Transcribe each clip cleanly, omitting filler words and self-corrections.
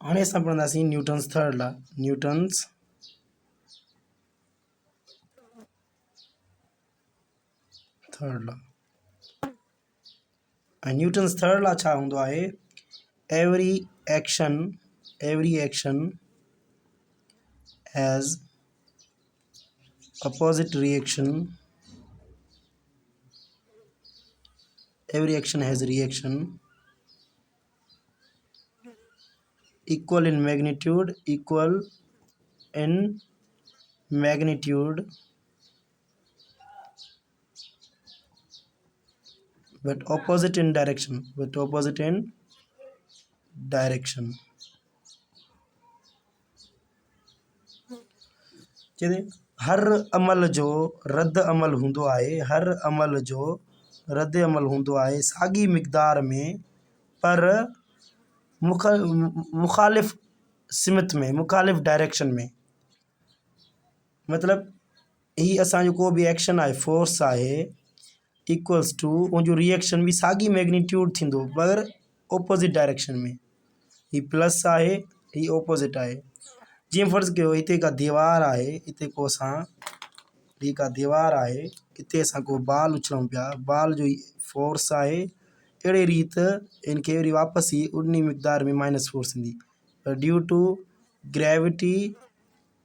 हाणे असां पढ़ंदासीं Newton's third law. Newton's third law. Newton's third law छा हूंदो आहे? Every action has opposite reaction. Every action has a reaction equal in magnitude but opposite in direction. चए हर अमल जो रद्द अमल हूंदो आहे साॻी मिक़दार में पर मुखालिफ़ सिमत में, मुखालिफ़ डायरेक्शन में। मतलब ही असांजो को भी एक्शन आहे, फोर्स आहे, इक्वल्स टू उनजो रिएक्शन भी साॻी मैग्नीट्यूड थींदो पर ओपोजिट डायरेक्शन में। ही प्लस आहे, ही ओपोजिट आहे। जीअं फ़र्ज़ कयो हिते का दीवार आहे, हिते को असां ही का दीवार आहे, हिते असां को बाल उछलूं पिया, बाल जो फोर्स आहे अहिड़े रीत इनके वरी वापसी उन्ही मिक़दार में माइनस फोर्स ईंदी पर ड्यू टू ग्रेविटी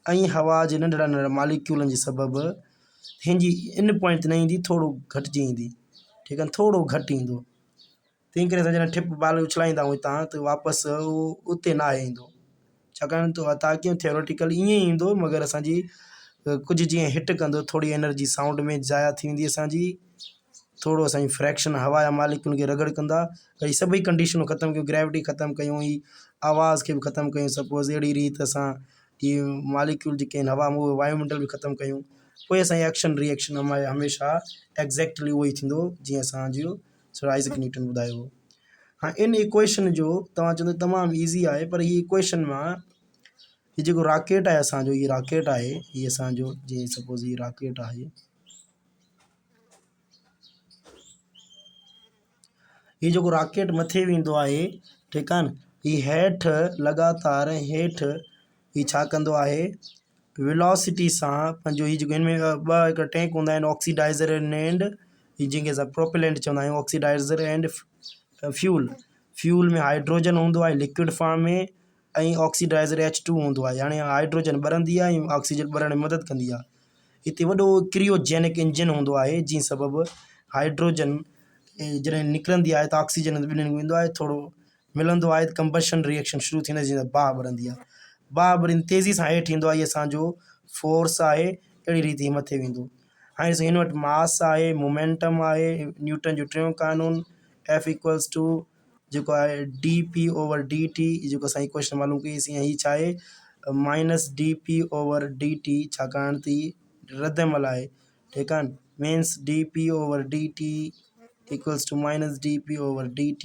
ऐं हवा जे नंढड़ा नंढड़ा मालिक्यूलनि जे सबबु हिनजी इन पॉइंट ते न ईंदी, थोरो घटिजी ईंदी। ठीकु आहे, थोरो घटि ईंदो। तंहिं करे असां जॾहिं ठिप बाल उछलाईंदा आहियूं हितां त वापसि उहो उते न आहे ईंदो, छाकाणि त ताक़ी थियोरेटिकल ईअं ई ईंदो मगर असांजी कुझु जीअं हिट कंदो थोरी एनर्जी साउंड में ज़ाया थी वेंदी असांजी, थोरो असांजी फ्रैक्शन हवा या मालिक्यूल खे रगड़ कंदा। भई सभई कंडीशनूं ख़तमु कयूं, ग्रेविटी ख़तमु कयूं, ही आवाज़ खे बि ख़तमु कयूं, सपोज़ अहिड़ी रीति असां ही मालिक्यूल जेके आहिनि हवा में उहे वायुमंडल बि ख़तमु कयूं, पोइ असांजी एक्शन रिएक्शन हमेशह एग्जैक्टली उहो ई थींदो जीअं असांजो सर आइज़ैक न्यूटन ॿुधायो हो। हाँ, इन इक्वेशन जो तव्हां चवंदो तमामु ईज़ी आहे पर ही इक्वेशन मां ही जेको रॉकेट आहे असांजो, ही रॉकेट आहे, ही असांजो जीअं सपोज़ ही रॉकेट आहे, ही जेको रॉकेट मथे वेंदो आहे, ठीकु आहे न, ही हेठि लगातार हेठि ही छा कंदो आहे वेलोसिटी सां पंहिंजो ही जेको हिन में ॿ हिकिड़ा टैंक हूंदा आहिनि, ऑक्सीडाइज़र एंड ही जंहिंखे असां प्रोपेलेंट चवंदा आहियूं, ऑक्सीडाइज़र एंड फ्यूल में हाइड्रोजन हूंदो आहे लिक्विड फॉर्म में ऐं ऑक्सीडाइज़र H2 हूंदो आहे, यानी हाइड्रोजन ॿरंदी आहे ऐं ऑक्सीजन ॿरण में मदद कंदी आहे। हिते वॾो क्रियोजेनिक इंजन हूंदो आहे जंहिं सबबु हाइड्रोजन जॾहिं निकिरंदी आहे त ऑक्सीजन ॿिन्हिनि में वेंदो आहे, थोरो मिलंदो आहे त कंबशन रिएक्शन शुरू थींदी आहे, जीअं बाहि ॿरंदी आहे, बाहि ॿरींदी तेज़ी सां हेठि ईंदो आहे, इहो असांजो फोर्स आहे, अहिड़ी रीति मथे वेंदो। हाणे ॾिसो हिन वटि मास आहे, मोमेंटम आहे, न्यूटन जो टियों कानून F इक्वल्स टू जेको आहे dp/dt, जेको असां इक्वेशन मालूम कईसीं, ऐं हीअ छा आहे -dp/dt, छाकाणि त रद्द अमल आहे, ठीकु आहे न, means dp/dt equals to -dp/dt,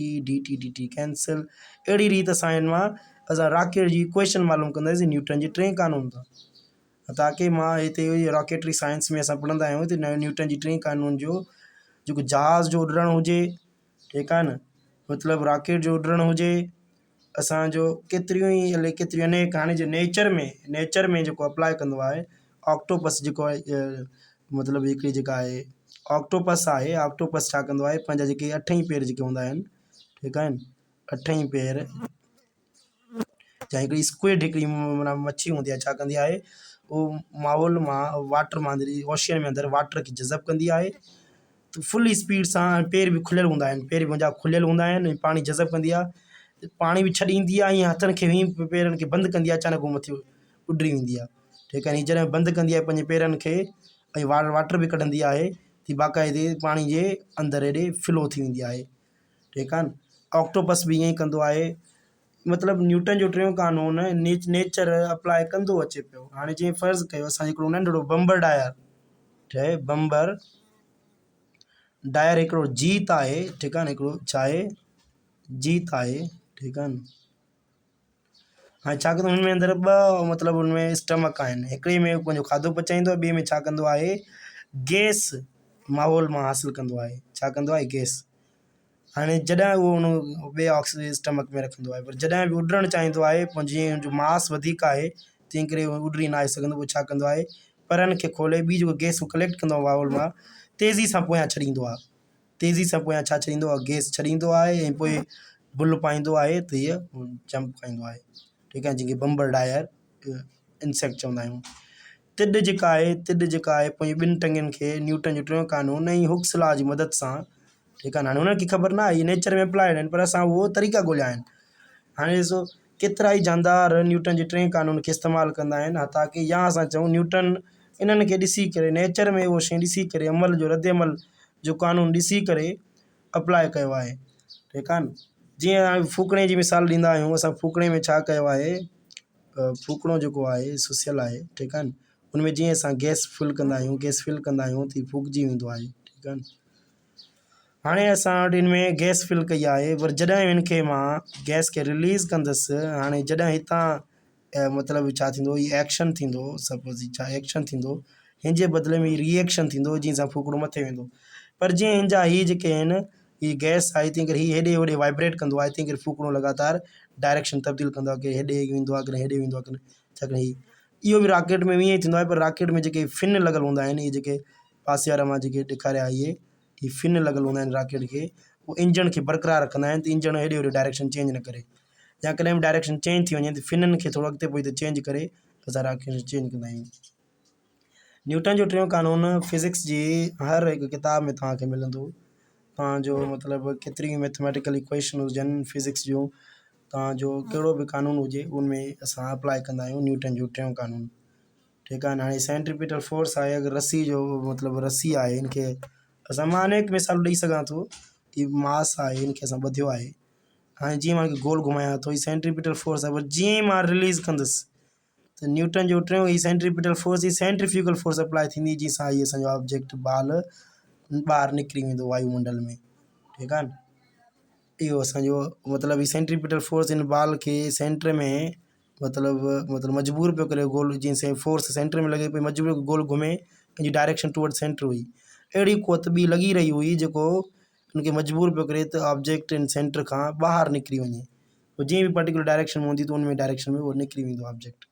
dt cancel. अहिड़ी रीति असां हिन मां असां रॉकेट जी इक्वेशन मालूम कंदासीं न्यूटन जे टे कानून तां। ताकी मां हिते रॉकेटरी साइंस में असां पढ़ंदा आहियूं त न्यूटन जी टे कानून जो जेको जहाज़ जो उॾणु हुजे, ठीकु आहे न, मतिलबु रॉकेट जो उॾणु हुजे, असांजो केतिरियूं ई अनेक हाणे जो नेचर में जेको अप्लाई कंदो आहे, ऑक्टोपस जेको आहे मतिलबु हिकिड़ी जेका आहे ऑक्टोपस आहे, ऑक्टोपस छा कंदो आहे पंहिंजा जेके 8 ई पेर जेके हूंदा आहिनि, ठीकु आहे न, 8 ई पेर या हिकिड़ी स्क्विड हिकिड़ी माना मच्छी हूंदी आहे, छा कंदी आहे उहो माहौल मां वाटर मां अंदरि ओशियन में अंदरि वाटर खे जज़ब कंदी आहे, तो फुल स्पीड सां पेर भी खुलियल हूंदा आहिनि, पेर भी मुंहिंजा खुलियल हूंदा आहिनि, पाणी जज़ब कंदी आहे, पाणी भी छॾींदी आहे, ईअं हथनि खे हीअं पेरनि खे बंदि कंदी आहे, अचानक उहो मथे उॾरी वेंदी आहे, ठीकु आहे। जॾहिं बंदि कंदी आहे पंहिंजे पेरनि खे ऐं वाटर भी कढंदी आहे त बाक़ाइदे पाणी जे अंदरि हेॾे फ्लो थी वेंदी आहे, ठीकु आहे न। ऑक्टोपस भी ईअं ई कंदो आहे, मतिलबु न्यूटन जो टियों कानून नेचर अप्लाई कंदो अचे पियो। हाणे जीअं फ़र्ज़ु कयो असां हिकिड़ो नंढिड़ो बम्बर डायर ठहे, बम्बर डायर हिकिड़ो जीत आहे, ठीकु आहे न, हिकिड़ो छा आहे जीत आहे, ठीकु आहे न। हाणे छा कंदो हुन में अंदरि ॿ मतिलबु हुन में स्टमक आहिनि, हिकिड़े में पंहिंजो खाधो पचाईंदो आहे, ॿिए में छा कंदो आहे गैस माहौल मां हासिलु कंदो आहे, छा कंदो आहे गैस। हाणे जॾहिं उहो उन ॿिए ऑक्सीजन स्टमक में रखंदो आहे, पर जॾहिं बि उॾणु चाहींदो आहे, पोइ जीअं जो मास वधीक आहे तंहिं करे उहो उॾरी न आहे सघंदो, उहो छा कंदो आहे, परनि खे खोले ॿी जेको गैस कलेक्ट कंदो आहे बाउल मां, तेज़ी सां पोयां छॾींदो आहे, तेज़ी सां पोयां छा छॾींदो आहे, गैस छॾींदो आहे ऐं पोइ बुल पाईंदो आहे त हीअ जंप खाईंदो आहे, ठीकु आहे, जंहिंखे बम्बर डायर इंसेक्ट चवंदा आहियूं। तिॾ जेका आहे पंहिंजी ॿिनि टंगियुनि खे न्यूटन जो टियों कानून ऐं हुक्स लॉ जी मदद सां, ठीकु आहे, हाणे हुनखे ख़बर न आहे इहे नेचर में अप्लाइड आहिनि, पर असां उहो तरीक़ा ॻोल्हिया आहिनि। हाणे ॾिसो केतिरा ई जानदार न्यूटन जे टे कानून खे इस्तेमालु कंदा आहिनि, ताकी या असां चऊं न्यूटन इन्हनि खे ॾिसी करे, नेचर में उहो शइ ॾिसी करे, अमल जो रद्द अमल जो कानून ॾिसी करे अप्लाए कयो आहे, ठीकु आहे न। जीअं हाणे फूकणे जी मिसाल ॾींदा आहियूं, असां फूकणे में छा कयो आहे, फूकणो जेको आहे सुसियल आहे, ठीकु आहे न, हुनमें जीअं असां गैस फिल कंदा आहियूं त फूकजी वेंदो आहे, ठीकु आहे न। हाणे असां वटि हिन में गैस फिल कई आहे, पर जॾहिं हिन खे मां गैस खे रिलीज़ कंदुसि, हाणे जॾहिं हितां मतिलबु छा थींदो, हीअ एक्शन थींदो, सपोज़ छा एक्शन थींदो, हिन जे बदिले में रिएक्शन थींदो, जीअं सां फूकणो मथे वेंदो, पर जीअं हिन जा हीअ जेके आहिनि, हीअ गैस आहे, तंहिं करे हीअ हेॾे होॾे वाइब्रेट कंदो आहे, तंहिं करे फूकणो लॻातार डायरेक्शन तब्दील कंदो आहे, की हेॾे वेंदो आहे, कॾहिं हेॾे वेंदो आहे, कॾहिं छाकाणि इहो बि रॉकेट में ईअं ई थींदो आहे, पर रॉकेट में जेके फिन लॻल हूंदा आहिनि, इहे जेके पासे वारा मां जेके ॾेखारिया इहे फिन लॻल हूंदा आहिनि रॉकेट खे, उहो इंजन खे बरक़रार रखंदा आहिनि, त इंजन हेॾे होॾे डायरेक्शन चेंज न करे, या कॾहिं बि डायरेक्शन चेंज थी वञे त फिननि खे थोरो अॻिते पोइ चेंज करे असां रॉकेट चेंज कंदा आहियूं। न्यूटन जो टियों कानून फिज़िक्स जी हर हिकु किताब में तव्हांखे मिलंदो, तव्हांजो मतिलबु केतिरी मैथमेटिकल इक्वेशन हुजनि फिज़िक्स जूं, तव्हांजो कहिड़ो बि कानून हुजे उनमें असां अप्लाई कंदा आहियूं न्यूटन जो टियों कानून, ठीकु आहे न। हाणे सेंट्रीपिटल फोर्स आहे, अगरि रस्सी जो मतिलबु रस्सी आहे, हिनखे असां मां अनेक मिसाल ॾेई सघां थो, ही मास आहे, हिनखे असां ॿधियो आहे, हाणे जीअं मां गोल घुमायां थो, ही सेंट्रीपिटल फोर्स आहे, पर जीअं ई मां रिलीज़ कंदुसि त न्यूटन जो टियों ही सेंट्रीपिटल फोर्स, ही सेंट्रीफ्यूगल फोर्स अप्लाई थींदी, जंहिंसां हीअ असांजो ऑब्जेक्ट बाल ॿाहिरि निकिरी वेंदो वायुमंडल में, ठीकु आहे न। इहो असांजो मतिलबु ही सेंट्रीपिटल फोर्स हिन बाल खे सेंटर में मतिलबु मजबूर पियो करे, गोल जीअं फोर्स सेंटर में लॻे पई, मजबूर गोल घुमे, पंहिंजी डायरेक्शन टुवर्ड सेंटर हुई, अहिड़ी कुवत ॿी लॻी रही हुई जेको हुनखे मजबूर पियो करे त ऑब्जेक्ट इन सेंटर खां ॿाहिरि निकिरी वञे, पोइ जीअं बि पर्टिकुलर डायरेक्शन में हूंदी त उन में डायरेक्शन में उहो निकिरी वेंदो ऑब्जेक्ट।